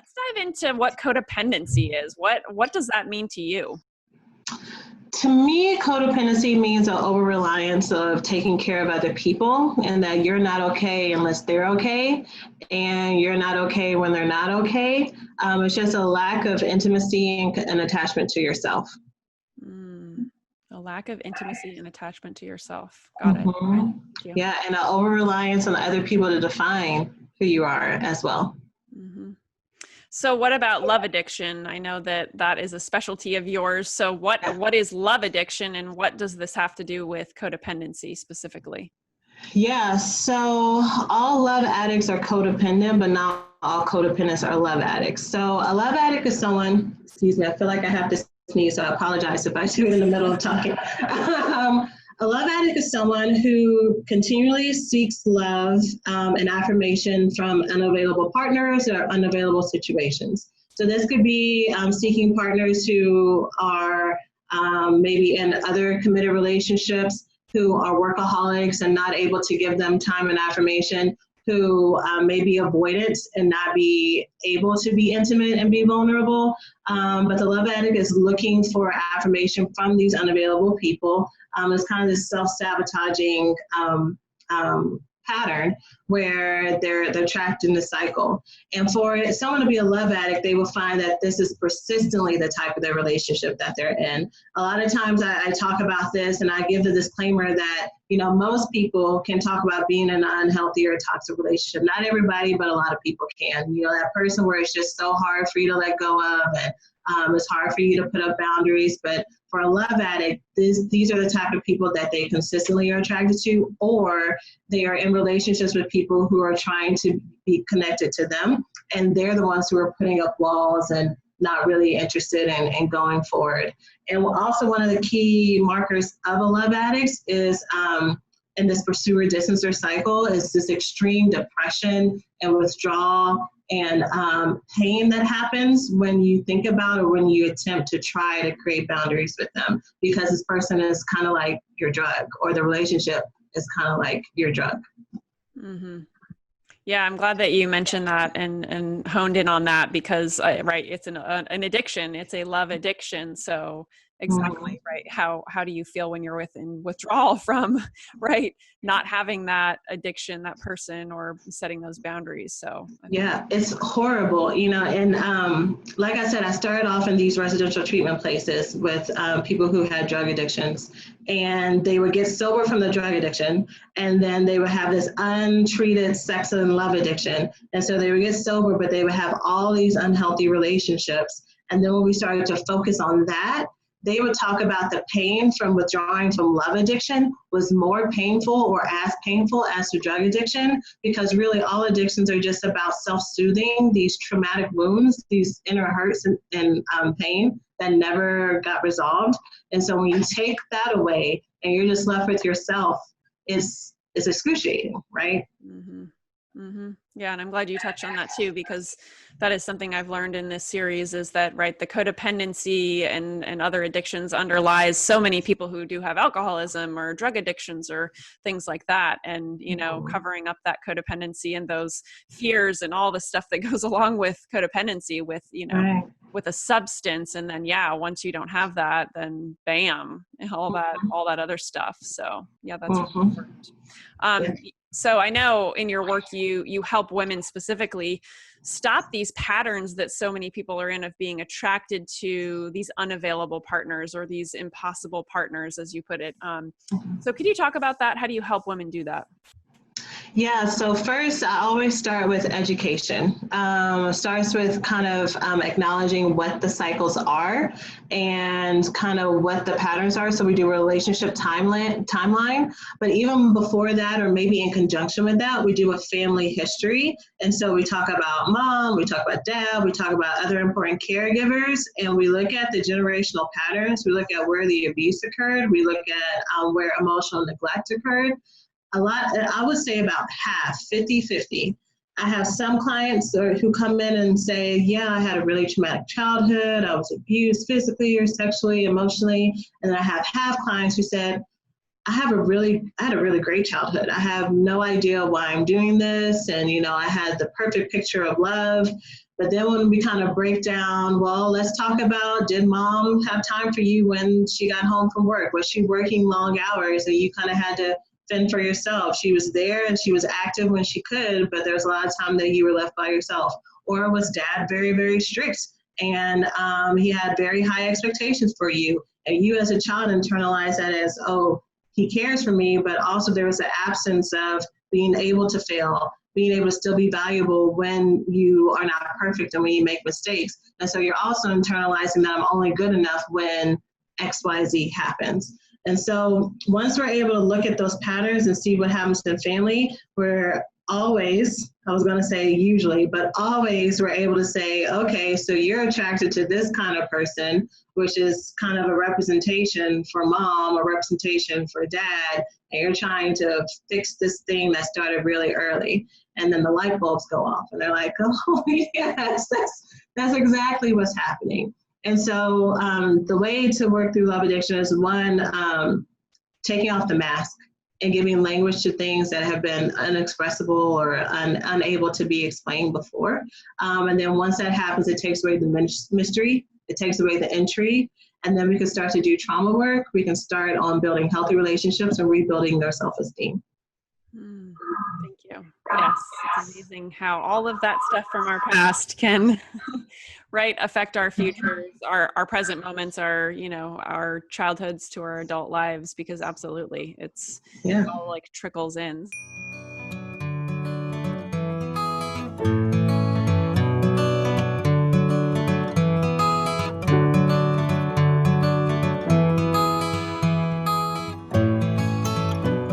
let's dive into what codependency is. What does that mean to you? To me, codependency means an over-reliance of taking care of other people, and that you're not okay unless they're okay, and you're not okay when they're not okay. It's just a lack of intimacy and attachment to yourself. A lack of intimacy and attachment to yourself. Got it. Thank you. Yeah, and an over-reliance on other people to define who you are as well. So what about love addiction? I know that is a specialty of yours. So what is love addiction, and what does this have to do with codependency specifically? Yeah, so all love addicts are codependent, but not all codependents are love addicts. So a love addict is someone, excuse me, I feel like I have to sneeze, so I apologize if I do it in the middle of talking. A love addict is someone who continually seeks love and affirmation from unavailable partners or unavailable situations. So this could be seeking partners who are maybe in other committed relationships, who are workaholics and not able to give them time and affirmation, who may be avoidant and not be able to be intimate and be vulnerable. But the love addict is looking for affirmation from these unavailable people. It's kind of this self-sabotaging pattern where they're trapped in the cycle. And for someone to be a love addict, they will find that this is persistently the type of their relationship that they're in. A lot of times I talk about this and I give the disclaimer that, most people can talk about being in an unhealthy or toxic relationship. Not everybody, but a lot of people can. That person where it's just so hard for you to let go of, and it's hard for you to put up boundaries. But for a love addict, these are the type of people that they consistently are attracted to, or they are in relationships with people who are trying to be connected to them, and they're the ones who are putting up walls and not really interested in going forward. And also one of the key markers of a love addict is in this pursuer-distancer cycle is this extreme depression and withdrawal and pain that happens when you think about or when you attempt to try to create boundaries with them, because this person is kind of like your drug, or the relationship is kind of like your drug. Yeah, I'm glad that you mentioned that and honed in on that, because it's an addiction. It's a love addiction. So exactly, right. How do you feel when you're in withdrawal from, not having that addiction, that person, or setting those boundaries? So yeah, it's horrible, and like I said, I started off in these residential treatment places with people who had drug addictions, and they would get sober from the drug addiction, and then they would have this untreated sex and love addiction. And so they would get sober, but they would have all these unhealthy relationships. And then when we started to focus on that, they would talk about the pain from withdrawing from love addiction was more painful or as painful as the drug addiction, because really all addictions are just about self-soothing these traumatic wounds, these inner hurts and pain that never got resolved. And so when you take that away and you're just left with yourself, it's excruciating, right? Yeah, and I'm glad you touched on that too, because that is something I've learned in this series, is that, the codependency and other addictions underlies so many people who do have alcoholism or drug addictions or things like that. And, covering up that codependency and those fears and all the stuff that goes along with codependency with, with a substance. And then, once you don't have that, then bam, all that other stuff. So yeah, that's really important. So I know in your work, you help women specifically stop these patterns that so many people are in, of being attracted to these unavailable partners or these impossible partners, as you put it. So could you talk about that? How do you help women do that? Yeah, so first I always start with education. Starts with kind of acknowledging what the cycles are and kind of what the patterns are. So we do a relationship timeline, but even before that, or maybe in conjunction with that, we do a family history. And so we talk about mom, we talk about dad, we talk about other important caregivers, and we look at the generational patterns. We look at where the abuse occurred. We look at where emotional neglect occurred. A lot, I would say about half, 50-50. I have some clients who come in and say, yeah, I had a really traumatic childhood. I was abused physically or sexually, emotionally. And then I have half clients who said, I had a really great childhood. I have no idea why I'm doing this. And, I had the perfect picture of love. But then when we kind of break down, well, let's talk about, did mom have time for you when she got home from work? Was she working long hours and you kind of had to fend for yourself? She was there and she was active when she could, but there was a lot of time that you were left by yourself. Or was dad very, very strict and he had very high expectations for you? And you as a child internalized that as, oh, he cares for me, but also there was an absence of being able to fail, being able to still be valuable when you are not perfect and when you make mistakes. And so you're also internalizing that I'm only good enough when XYZ happens. And so once we're able to look at those patterns and see what happens in family, we're always, I was going to say usually, but always we're able to say, okay, so you're attracted to this kind of person, which is kind of a representation for mom, a representation for dad, and you're trying to fix this thing that started really early. And then the light bulbs go off and they're like, oh yes, that's exactly what's happening. And so the way to work through love addiction is one, taking off the mask and giving language to things that have been inexpressible or unable to be explained before. And then once that happens, it takes away the mystery, it takes away the intrigue, and then we can start to do trauma work. We can start on building healthy relationships and rebuilding their self-esteem. Thank you. Yes, it's amazing how all of that stuff from our past can right affect our futures, our present moments, our, you know, our childhoods to our adult lives, because absolutely it all like trickles in.